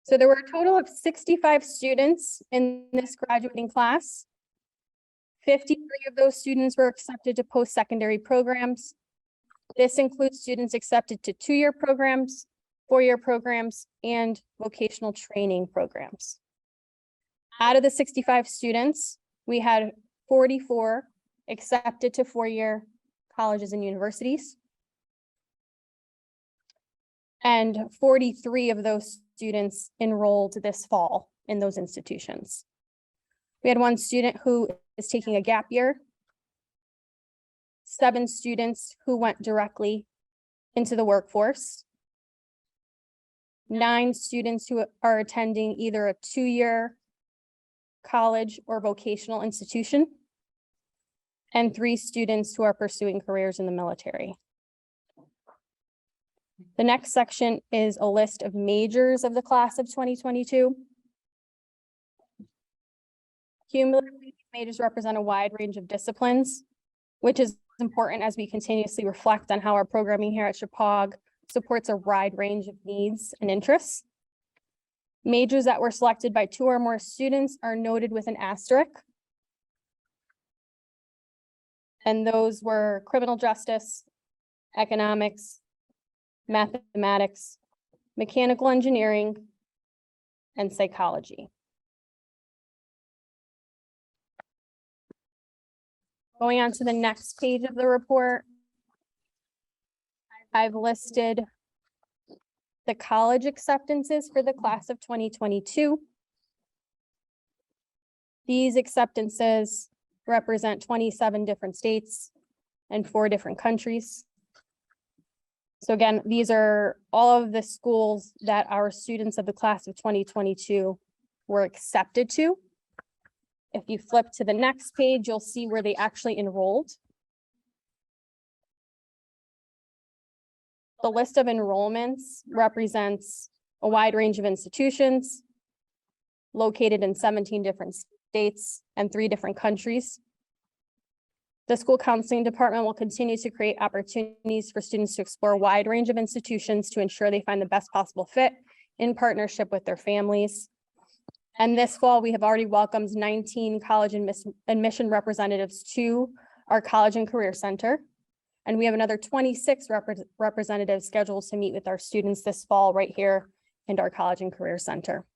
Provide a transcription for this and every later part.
So there were a total of 65 students in this graduating class. 53 of those students were accepted to post-secondary programs. This includes students accepted to 2-year programs, 4-year programs, and vocational training programs. Out of the 65 students, we had 44 accepted to 4-year colleges and universities. And 43 of those students enrolled this fall in those institutions. We had one student who is taking a gap year, 7 students who went directly into the workforce, 9 students who are attending either a 2-year college or vocational institution, and 3 students who are pursuing careers in the military. The next section is a list of majors of the class of 2022. Cumulatively, these majors represent a wide range of disciplines, which is important as we continuously reflect on how our programming here at Chapag supports a wide range of needs and interests. Majors that were selected by 2 or more students are noted with an asterisk. And those were criminal justice, economics, mathematics, mechanical engineering, and psychology. Going on to the next page of the report, I've listed the college acceptances for the class of 2022. These acceptances represent 27 different states and 4 different countries. So again, these are all of the schools that our students of the class of 2022 were accepted to. If you flip to the next page, you'll see where they actually enrolled. The list of enrollments represents a wide range of institutions located in 17 different states and 3 different countries. The school counseling department will continue to create opportunities for students to explore a wide range of institutions to ensure they find the best possible fit in partnership with their families. And this fall, we have already welcomed 19 college admission representatives to our College and Career Center. And we have another 26 representatives scheduled to meet with our students this fall right here in our College and Career Center.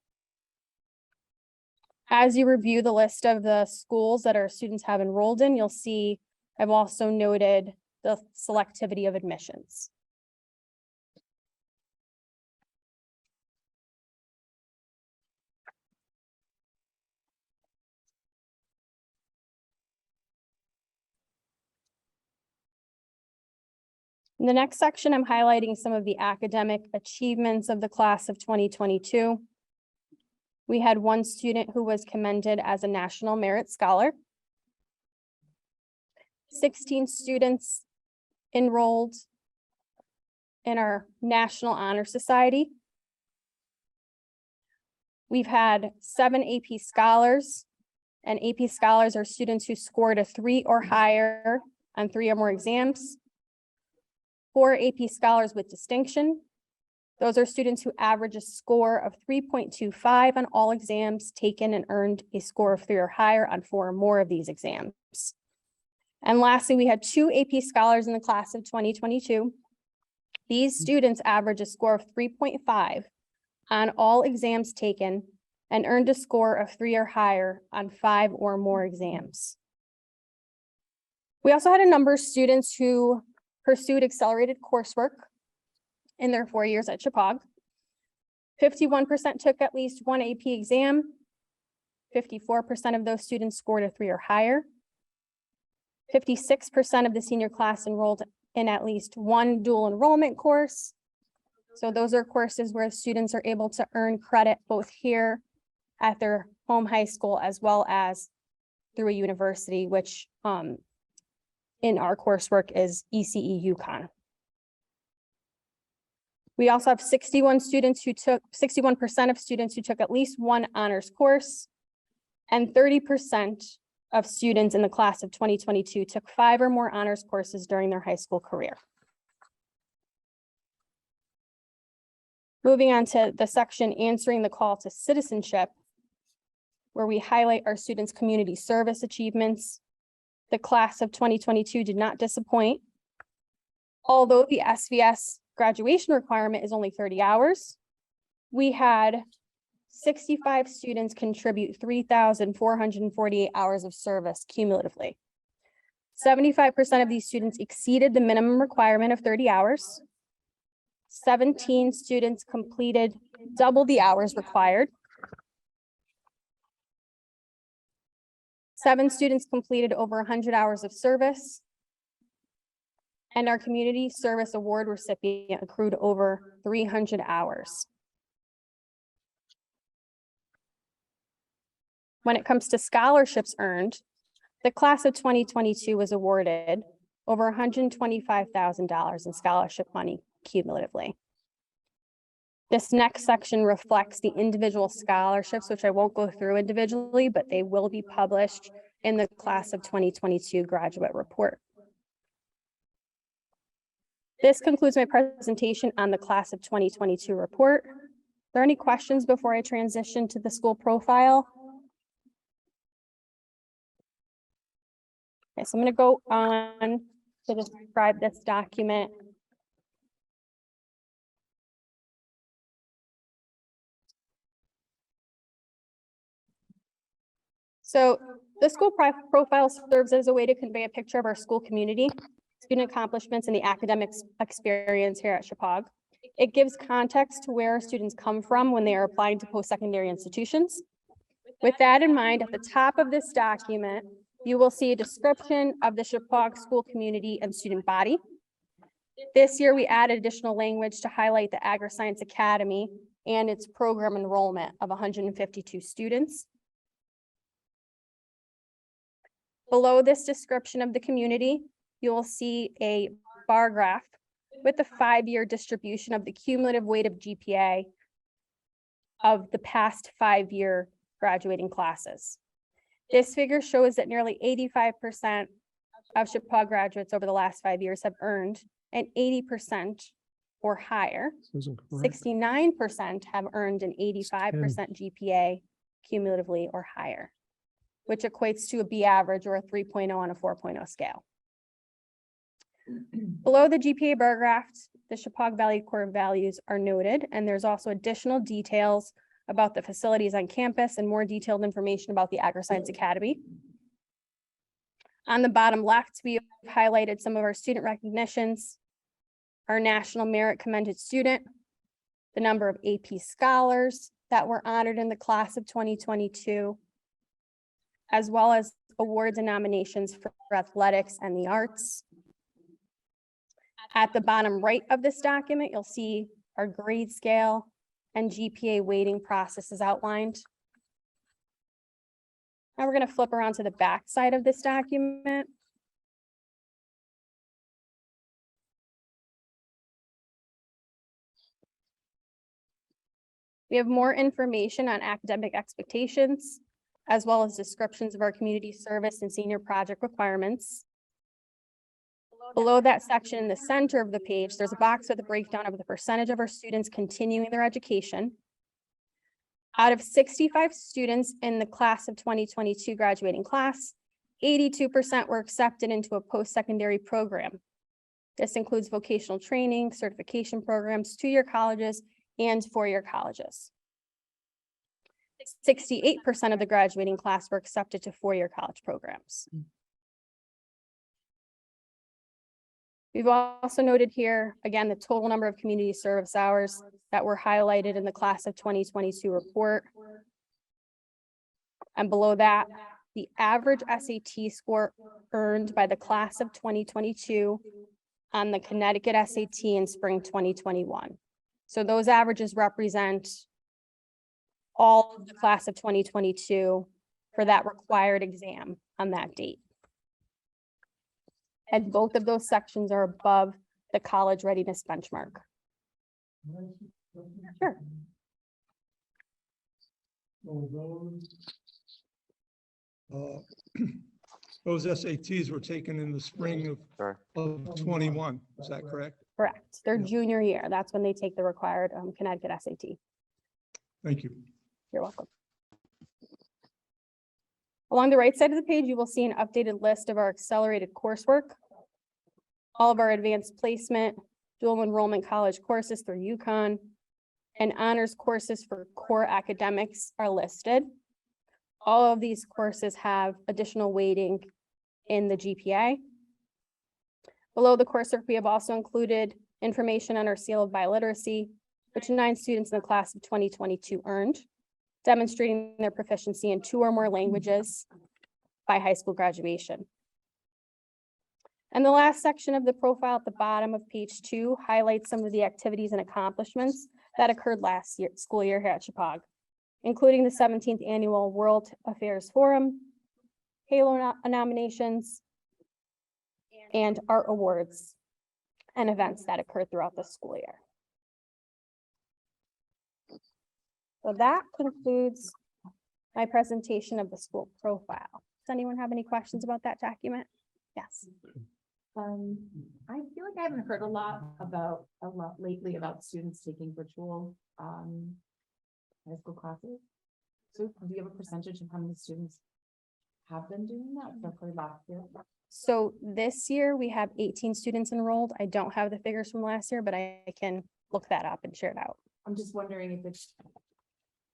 As you review the list of the schools that our students have enrolled in, you'll see I've also noted the selectivity of admissions. In the next section, I'm highlighting some of the academic achievements of the class of 2022. We had one student who was commended as a National Merit Scholar. 16 students enrolled in our National Honor Society. We've had 7 AP Scholars, and AP Scholars are students who scored a 3 or higher on 3 or more exams. 4 AP Scholars with distinction. Those are students who average a score of 3.25 on all exams taken and earned a score of 3 or higher on 4 or more of these exams. And lastly, we had 2 AP Scholars in the class of 2022. These students average a score of 3.5 on all exams taken and earned a score of 3 or higher on 5 or more exams. We also had a number of students who pursued accelerated coursework in their 4 years at Chapag. 51% took at least 1 AP exam. 54% of those students scored a 3 or higher. 56% of the senior class enrolled in at least 1 dual enrollment course. So those are courses where students are able to earn credit both here at their home high school as well as through a university, which in our coursework is ECE UConn. We also have 61% of students who took at least 1 honors course, and 30% of students in the class of 2022 took 5 or more honors courses during their high school career. Moving on to the section answering the call to citizenship, where we highlight our students' community service achievements. The class of 2022 did not disappoint. Although the SVS graduation requirement is only 30 hours, we had 65 students contribute 3,448 hours of service cumulatively. 75% of these students exceeded the minimum requirement of 30 hours. 17 students completed double the hours required. 7 students completed over 100 hours of service. And our community service award recipient accrued over 300 hours. When it comes to scholarships earned, the class of 2022 was awarded over $125,000 in scholarship money cumulatively. This next section reflects the individual scholarships, which I won't go through individually, but they will be published in the class of 2022 graduate report. This concludes my presentation on the class of 2022 report. Are there any questions before I transition to the school profile? Okay, so I'm going to go on to describe this document. So the school profile serves as a way to convey a picture of our school community, student accomplishments, and the academic experience here at Chippewa. It gives context to where students come from when they are applying to post-secondary institutions. With that in mind, at the top of this document, you will see a description of the Chippewa school community and student body. This year, we added additional language to highlight the Agri-Science Academy and its program enrollment of 152 students. Below this description of the community, you will see a bar graph with the 5-year distribution of the cumulative weight of GPA of the past 5-year graduating classes. This figure shows that nearly 85% of Chippewa graduates over the last 5 years have earned an 80% or higher. 69% have earned an 85% GPA cumulatively or higher, which equates to a B average or a 3.0 on a 4.0 scale. Below the GPA bar graph, the Chippewa Valley core values are noted, and there's also additional details about the facilities on campus and more detailed information about the Agri-Science Academy. On the bottom left, we have highlighted some of our student recognitions, our National Merit Commended Student, the number of AP scholars that were honored in the class of 2022, as well as awards and nominations for athletics and the arts. At the bottom right of this document, you'll see our grade scale and GPA weighting process is outlined. Now we're going to flip around to the back side of this document. We have more information on academic expectations, as well as descriptions of our community service and senior project requirements. Below that section in the center of the page, there's a box with a breakdown of the percentage of our students continuing their education. Out of 65 students in the class of 2022 graduating class, 82% were accepted into a post-secondary program. This includes vocational training, certification programs, 2-year colleges, and 4-year colleges. 68% of the graduating class were accepted to 4-year college programs. We've also noted here, again, the total number of community service hours that were highlighted in the class of 2022 report. And below that, the average SAT score earned by the class of 2022 on the Connecticut SAT in spring 2021. So those averages represent all of the class of 2022 for that required exam on that date. And both of those sections are above the college readiness benchmark. Sure. Those SATs were taken in the spring of 21, is that correct? Correct. Their junior year. That's when they take the required Connecticut SAT. Thank you. You're welcome. Along the right side of the page, you will see an updated list of our accelerated coursework. All of our advanced placement, dual enrollment college courses through UConn, and honors courses for core academics are listed. All of these courses have additional weighting in the GPA. Below the coursework, we have also included information on our seal of biliteracy, which 9 students in the class of 2022 earned, demonstrating their proficiency in 2 or more languages by high school graduation. And the last section of the profile at the bottom of page 2 highlights some of the activities and accomplishments that occurred last school year here at Chippewa, including the 17th Annual World Affairs Forum, Halo nominations, and art awards and events that occurred throughout the school year. So that concludes my presentation of the school profile. Does anyone have any questions about that document? Yes. I feel like I haven't heard a lot lately about students taking virtual high school classes. So do you have a percentage of how many students have been doing that for last year? So this year we have 18 students enrolled. I don't have the figures from last year, but I can look that up and share it out. I'm just wondering if it's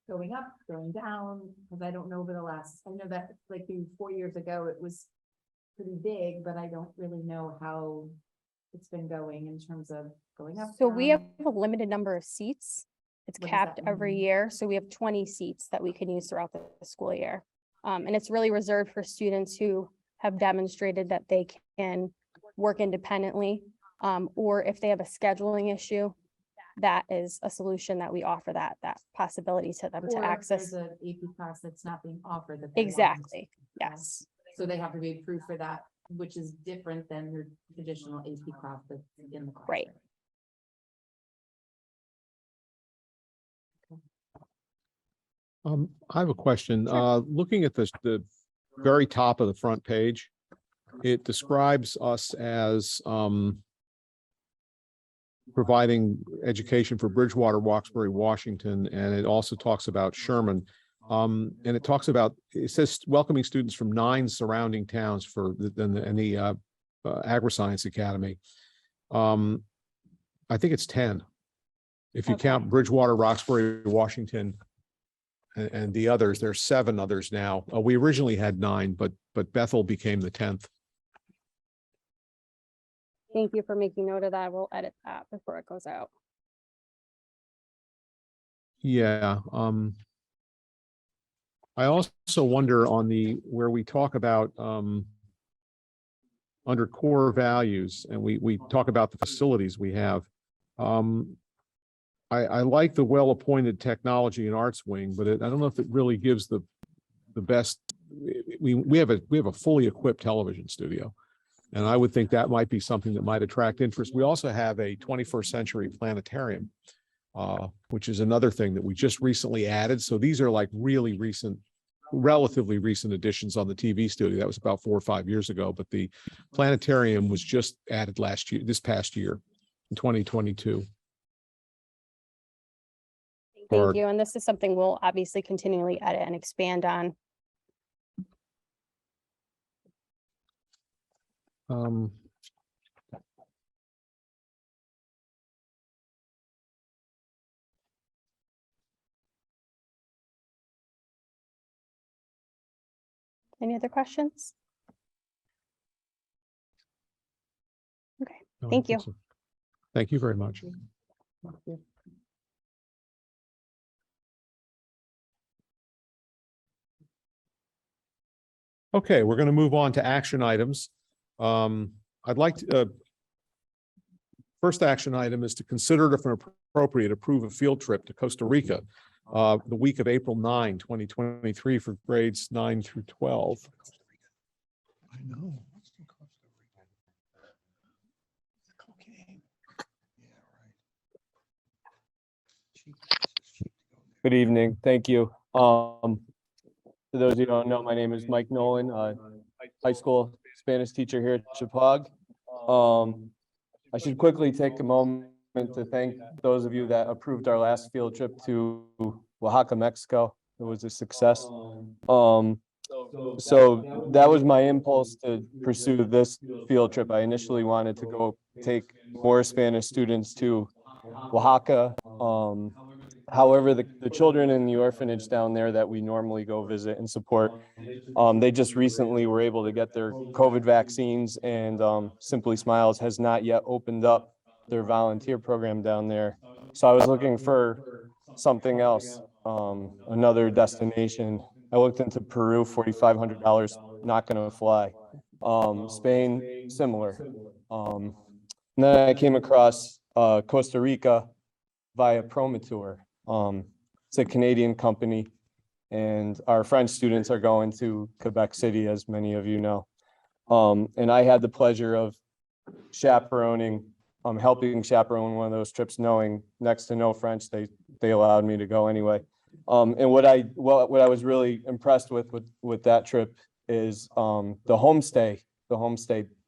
going up, going down, because I don't know over the last, I know that like 4 years ago, it was pretty big, but I don't really know how it's been going in terms of going up. So we down. have a limited number of seats. It's What does that capped every mean? year. So we have 20 seats that we can use throughout the school year. And it's really reserved for students who have demonstrated that they can work independently. Or if they have a scheduling issue, that is a solution that we offer that possibility to them to Or if access. there's an AP class that's not being offered. That they want. Exactly. Yes. So they have to be approved for that, which is different than your traditional AP class that's in the class. Right. I have a question. Sure. Looking at the very top of the front page, it describes us as providing education for Bridgewater, Roxbury, Washington, and it also talks about Sherman. And it talks about, it says welcoming students from 9 surrounding towns for the Agri-Science Academy. I think it's 10. If you Okay. count Bridgewater, Roxbury, Washington, and the others, there's 7 others now. We originally had 9, but Bethel became the 10th. Thank you for making note of that. We'll edit that before it goes out. Yeah. I also wonder on where we talk about under core values, and we talk about the facilities we have. I like the well-appointed technology and arts wing, but I don't know if it really gives the best. We have a fully equipped television studio, and I would think that might be something that might attract interest. We also have a 21st century planetarium, which is another thing that we just recently added. So these are like really recent, relatively recent additions on the TV studio. That was about 4 or 5 years ago, but the planetarium was just added this past year in 2022. Thank you. And this is something we'll obviously continually edit and expand on. Any other questions? Okay, No, I Thank think you. so. Thank you very much. Okay, we're going to move on to action items. I'd like to, first action item is to consider if appropriate, approve a field trip to Costa Rica, the week of April 9, 2023 for grades 9 through 12. I know. Cocaine. Yeah, right. Good evening. Thank you. For those of you who don't know, my name is Mike Nolan, high school Spanish teacher here at Chippewa. I should quickly take a moment to thank those of you that approved our last field trip to Oaxaca, Mexico. It was a success. So that was my impulse to pursue this field trip. I initially wanted to go take more Spanish students to Oaxaca. However, the children in the orphanage down there that we normally go visit and support, they just recently were able to get their COVID vaccines, and Simply Smiles has not yet opened up their volunteer program down there. So I was looking for something else, another destination. I looked into Peru, $4,500, not gonna fly. Spain, similar. And then I came across Costa Rica via Promotour. It's a Canadian company, and our French students are going to Quebec City, as many of you know. And I had the pleasure of chaperoning, helping chaperone one of those trips, knowing next to no French. They allowed me to go anyway. And what I was really impressed with that trip is the homestay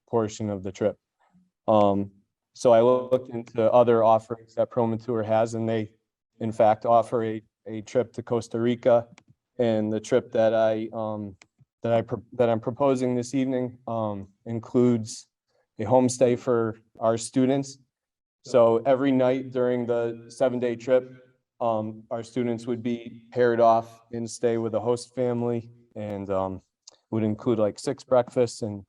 portion of the trip. So I looked into other offerings that Promotour has, and they in fact offer a trip to Costa Rica. And the trip that I'm proposing this evening includes a homestay for our students. So every night during the 7-day trip, our students would be paired off and stay with a host family, and would include like 6 breakfasts and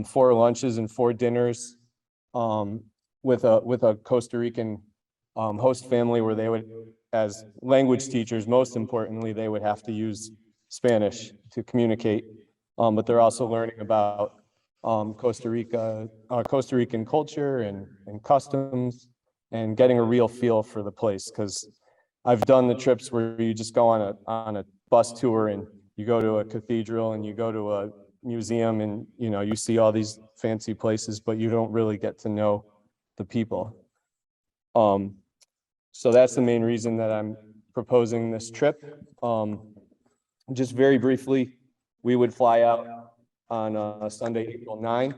4 lunches and 4 dinners, with a Costa Rican host family, where they would, as language teachers, most importantly, they would have to use Spanish to communicate. But they're also learning about Costa Rican culture and customs, and getting a real feel for the place. Because I've done the trips where you just go on a bus tour, and you go to a cathedral and you go to a museum, and you see all these fancy places, but you don't really get to know the people. So that's the main reason that I'm proposing this trip. Just very briefly, we would fly out on Sunday, April 9.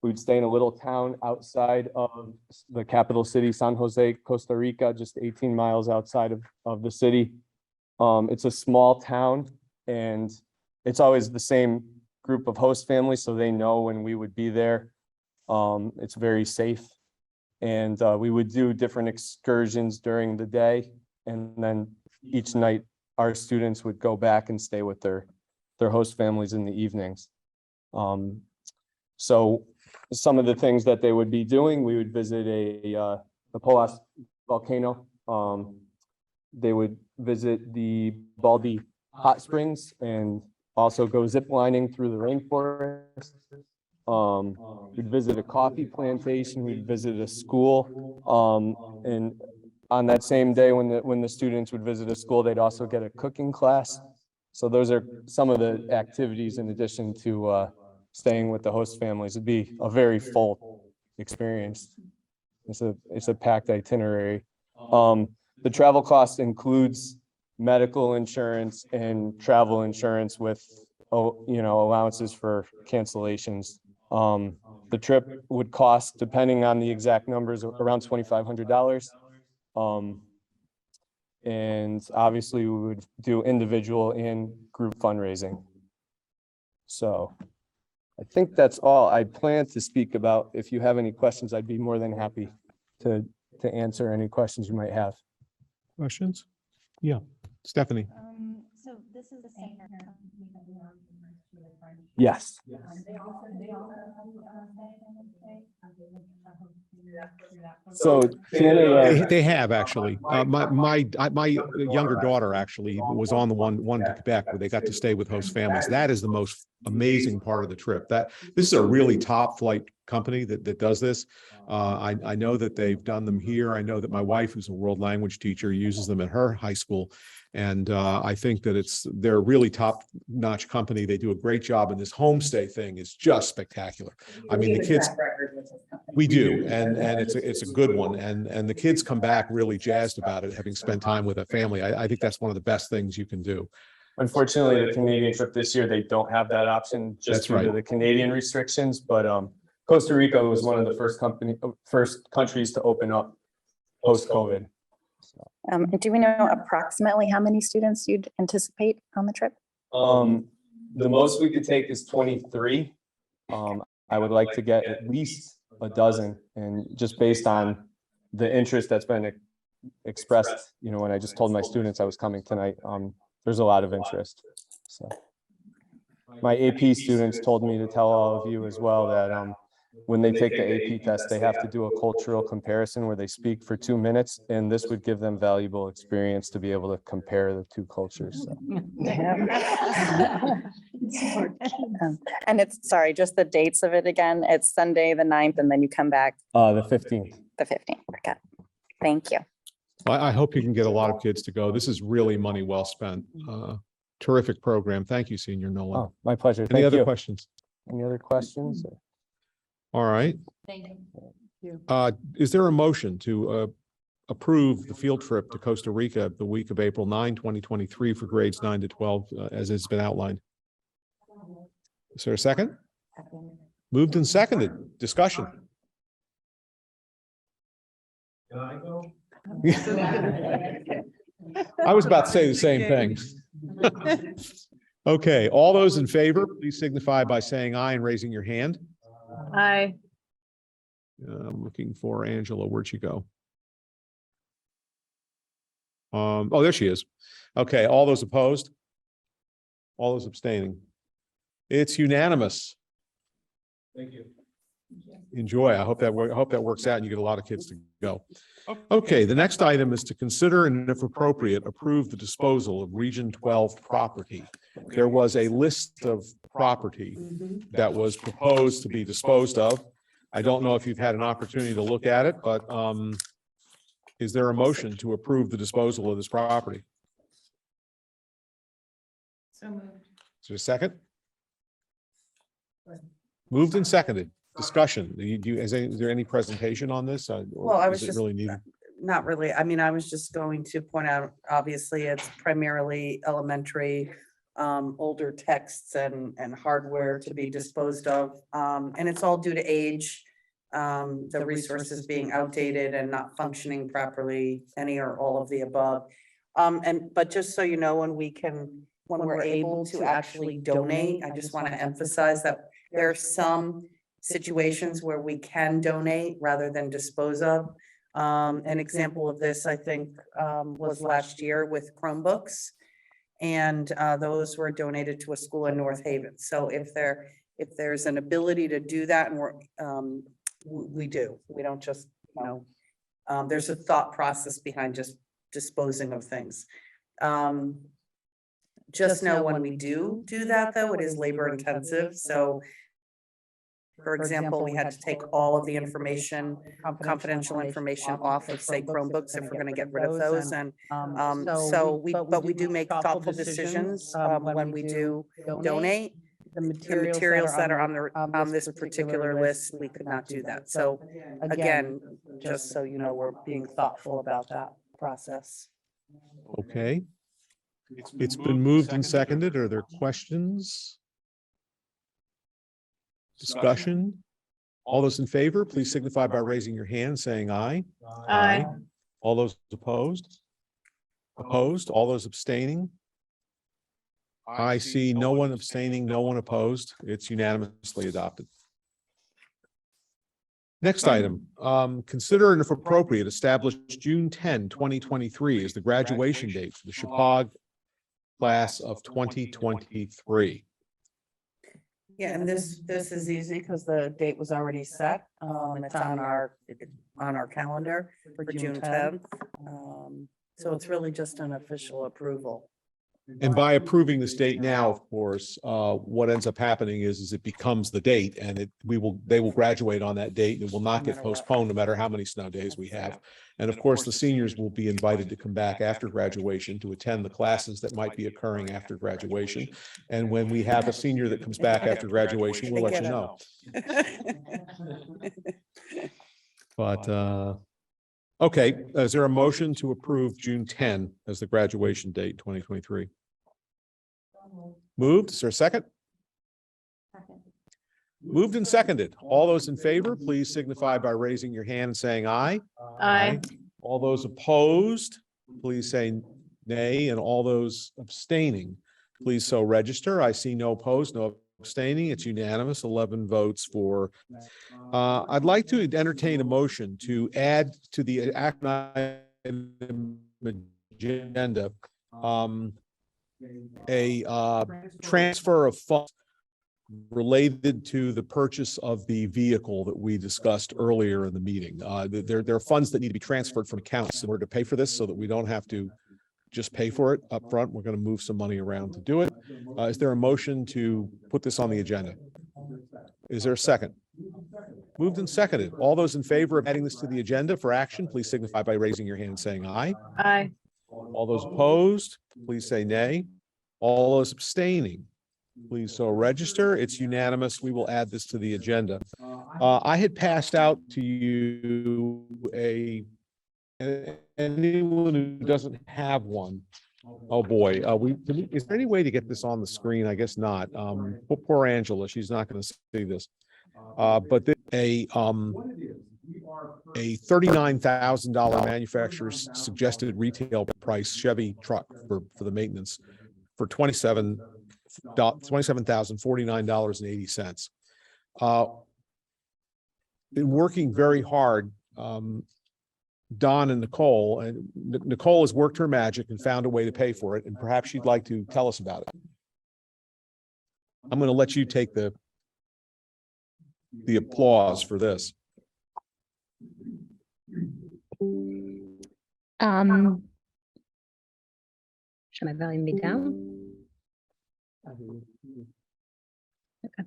We'd stay in a little town outside of the capital city, San Jose, Costa Rica, just 18 miles outside of the city. It's a small town, and it's always the same group of host families, so they know when we would be there. It's very safe. And we would do different excursions during the day, and then each night our students would go back and stay with their host families in the evenings. So some of the things that they would be doing, we would visit the Poas volcano. They would visit the Baldy hot springs, and also go zip lining through the rainforest. We'd visit a coffee plantation, we'd visit a school. And on that same day, when the students would visit a school, they'd also get a cooking class. So those are some of the activities in addition to staying with the host families. It'd be a very full experience. It's a packed itinerary. The travel cost includes medical insurance and travel insurance with allowances for cancellations. The trip would cost, depending on the exact numbers, around $2,500. And obviously we would do individual and group fundraising. So I think that's all I plan to speak about. If you have any questions, I'd be more than happy to answer any questions you might have. Questions? Yeah, Stephanie. So this is the same. Yes. So They have actually. My younger daughter actually was on the one to Quebec, where they got to stay with host families. That is the most amazing part of the trip. This is a really top flight company that does this. I know that they've done them here. I know that my wife, who's a world language teacher, uses them at her high school. And I think that they're a really top-notch company. They do a great job, and this homestay thing is just spectacular. I mean, the kids, we do, and it's a good one, and the kids come back really jazzed about it, having spent time with a family. I think that's one of the best things you can do. Unfortunately, the Canadian trip this year, they don't have that option just due to the Canadian restrictions, but Costa Rica was one of the first countries to open up post-COVID. And do we know approximately how many students you'd anticipate on the trip? The most we could take is 23. I would like to get at least a dozen, and just based on the interest that's been expressed, you know, when I just told my students I was coming tonight, there's a lot of interest. So my AP students told me to tell all of you as well that when they take the AP test, they have to do a cultural comparison where they speak for 2 minutes, and this would give them valuable experience to be able to compare the two cultures. So. And it's, sorry, just the dates of it again. It's Sunday, the 9th, and then you come back The 15th. the 15th. Okay. Thank you. I hope you can get a lot of kids to go. This is really money well spent. Terrific program. Thank you, Senior Nolan. Oh, my pleasure. Any Thank other you. questions? Any other questions? All right. Thank you. Is there a motion to approve the field trip to Costa Rica the week of April 9, 2023 for grades 9 to 12, as has been outlined? Is there a second? Moved and seconded. Discussion. I was about to say the same thing. Okay, all those in favor, please signify by saying aye and raising your hand. Aye. I'm looking for Angela. Where'd she go? Oh, there she is. Okay, all those opposed? All those abstaining? It's unanimous. Thank you. Enjoy. I hope that works out and you get a lot of kids to go. Okay, the next item is to consider and if appropriate, approve the disposal of Region 12 property. There was a list of property that was proposed to be disposed of. I don't know if you've had an opportunity to look at it, but is there a motion to approve the disposal of this property? So moved. Is there a second? Moved and seconded. Discussion. Is there any presentation on this? Or Well, I was is it just, really needed? not really. I mean, I was just going to point out, obviously, it's primarily elementary, older texts and hardware to be disposed of. And it's all due to age, the resources being outdated and not functioning properly, any or all of the above. But just so you know, when we're able to actually donate, I just want to emphasize that there are some situations where we can donate rather than dispose of. An example of this, I think, was last year with Chromebooks. And those were donated to a school in North Haven. So if there's an ability to do that, and we do, we don't just, there's a thought process behind just disposing of things. Just know when we do that, though, it is labor intensive. So for example, we had to take all of the information, confidential information off of, say, Chromebooks, if we're gonna get rid of those. And but we do make thoughtful decisions when we do donate. The materials that are on this particular list, we could not do that. So again, just so you know, we're being thoughtful about that process. Okay. It's been moved and seconded. Are there questions? Discussion? All those in favor, please signify by raising your hand, saying aye. Aye. All those opposed? Opposed? All those abstaining? I see no one abstaining, no one opposed. It's unanimously adopted. Next item, consider and if appropriate, establish June 10, 2023 as the graduation date for the Chippewa class of 2023. Yeah, and this is easy because the date was already set. It's on our calendar for June 10th. So it's really just an official approval. And by approving this date now, of course, what ends up happening is it becomes the date and they will graduate on that date and it will not get postponed no matter how many snow days we have. And of course, the seniors will be invited to come back after graduation to attend the classes that might be occurring after graduation. And when we have a senior that comes back after graduation, we'll let you know. But, okay, is there a motion to approve June 10 as the graduation date, 2023? Moved, is there a second? Moved and seconded. All those in favor, please signify by raising your hand and saying aye. Aye. All those opposed, please say nay, and all those abstaining, please so register. I see no opposed, no abstaining. It's unanimous, 11 votes for. I'd like to entertain a motion to add to the act item agenda a transfer of funds related to the purchase of the vehicle that we discussed earlier in the meeting. There are funds that need to be transferred from accounts in order to pay for this so that we don't have to just pay for it up front. We're going to move some money around to do it. Is there a motion to put this on the agenda? Is there a second? Moved and seconded. All those in favor of adding this to the agenda for action, please signify by raising your hand and saying aye. Aye. All those opposed, please say nay. All those abstaining, please so register. It's unanimous. We will add this to the agenda. I had passed out to you anyone who doesn't have one. Oh, boy. Is there any way to get this on the screen? I guess not. Poor Angela, she's not going to see this. But a $39,000 manufacturer's suggested retail price Chevy truck for the maintenance for $27,049.80. Been working very hard. Don and Nicole, and Nicole has worked her magic and found a way to pay for it, and perhaps she'd like to tell us about it. I'm going to let you take the applause for this. Should my volume be down? Okay.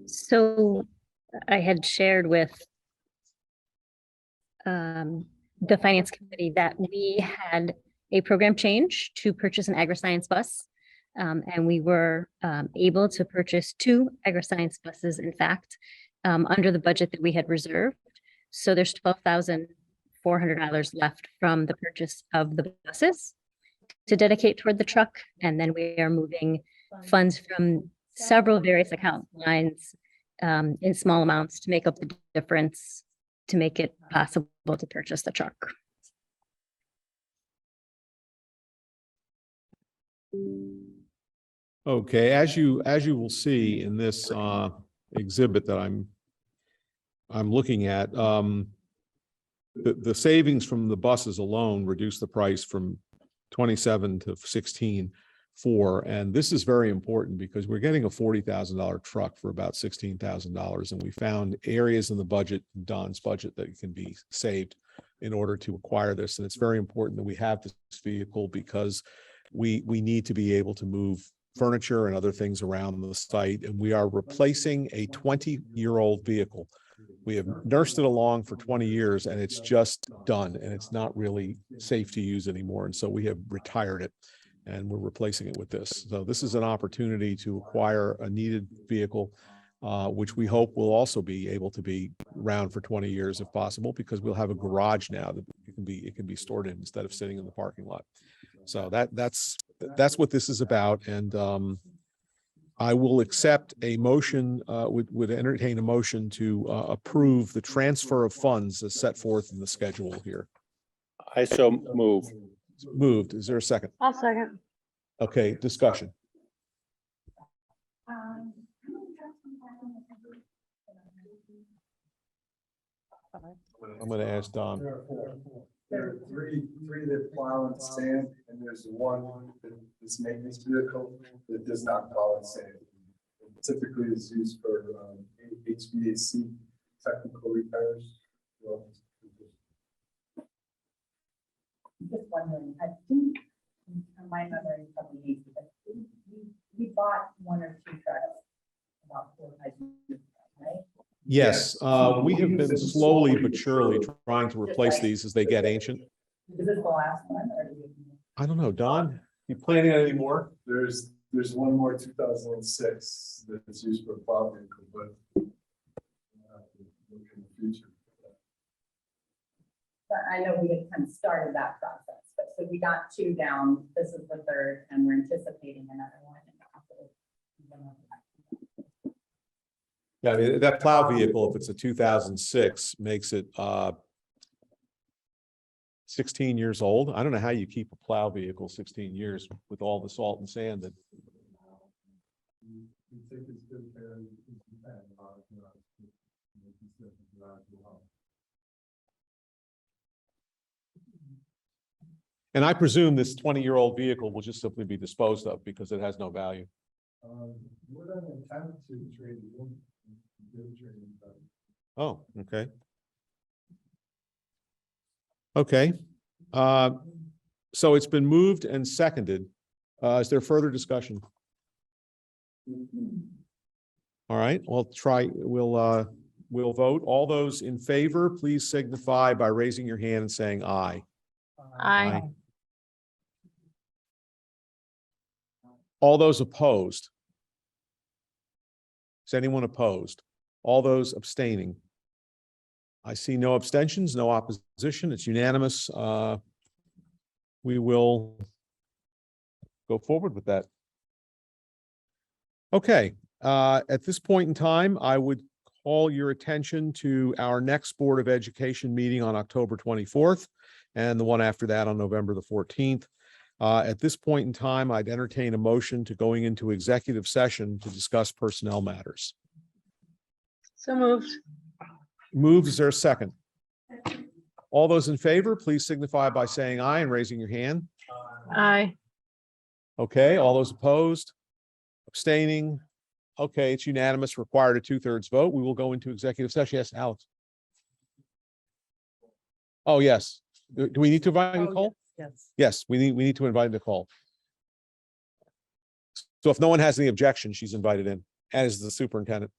So I had shared with the finance committee that we had a program change to purchase an agri-science bus. And we were able to purchase 2 agri-science buses, in fact, under the budget that we had reserved. So there's $12,400 left from the purchase of the buses to dedicate toward the truck. And then we are moving funds from several various account lines in small amounts to make up the difference to make it possible to purchase the truck. Okay, as you will see in this exhibit that I'm looking at, the savings from the buses alone reduce the price from 27 to 16.4, and this is very important because we're getting a $40,000 truck for about $16,000, and we found areas in the budget, Don's budget, that can be saved in order to acquire this. And it's very important that we have this vehicle because we need to be able to move furniture and other things around the site, and we are replacing a 20-year-old vehicle. We have nursed it along for 20 years and it's just done, and it's not really safe to use anymore. And so we have retired it and we're replacing it with this. So this is an opportunity to acquire a needed vehicle, which we hope will also be able to be around for 20 years if possible, because we'll have a garage now that it can be stored in instead of sitting in the parking lot. So that's what this is about. And I will accept a motion, would entertain a motion to approve the transfer of funds as set forth in the schedule here. I so move. Moved. Is there a second? I'll second. Okay, discussion. I'm going to ask Don. There are three that plow and sand, and there's one that this maintenance vehicle that does not plow and sand. It typically is used for HVAC technical repairs. Just wondering, I think, my memory probably needs to, we bought 1 or 2 trucks about 4 or 5 years ago, right? Yes, we have been slowly but surely trying to replace these as they get ancient. Is this the last one, or do we? I don't know, Don, you planning on any more? There's one more 2006 that's used for a plow vehicle, but look in the future. But I know we had kind of started that process, but so we got 2 down, this is the 3rd, and we're anticipating another one. Yeah, I mean, that plow vehicle, if it's a 2006, makes it 16 years old. I don't know how you keep a plow vehicle 16 years with all the salt and sand that. We take as good care as we can about it, make these different around the house. And I presume this 20-year-old vehicle will just simply be disposed of because it has no value. We're gonna attempt to trade it in. Good trading, but Oh, okay. Okay. So it's been moved and seconded. Is there further discussion? All right, we'll vote. All those in favor, please signify by raising your hand and saying aye. Aye. All those opposed? Is anyone opposed? All those abstaining? I see no abstentions, no opposition. It's unanimous. We will go forward with that. Okay, at this point in time, I would call your attention to our next Board of Education meeting on October 24th and the one after that on November the 14th. At this point in time, I'd entertain a motion to going into executive session to discuss personnel matters. So moved. Moved, is there a second? All those in favor, please signify by saying aye and raising your hand. Aye. Okay, all those opposed? Abstaining? Okay, it's unanimous, required a 2/3 vote. We will go into executive session. Yes, Alex. Oh, yes. Do we need to invite Nicole? Yes. Yes, we need to invite Nicole. So if no one has any objection, she's invited in, as the superintendent.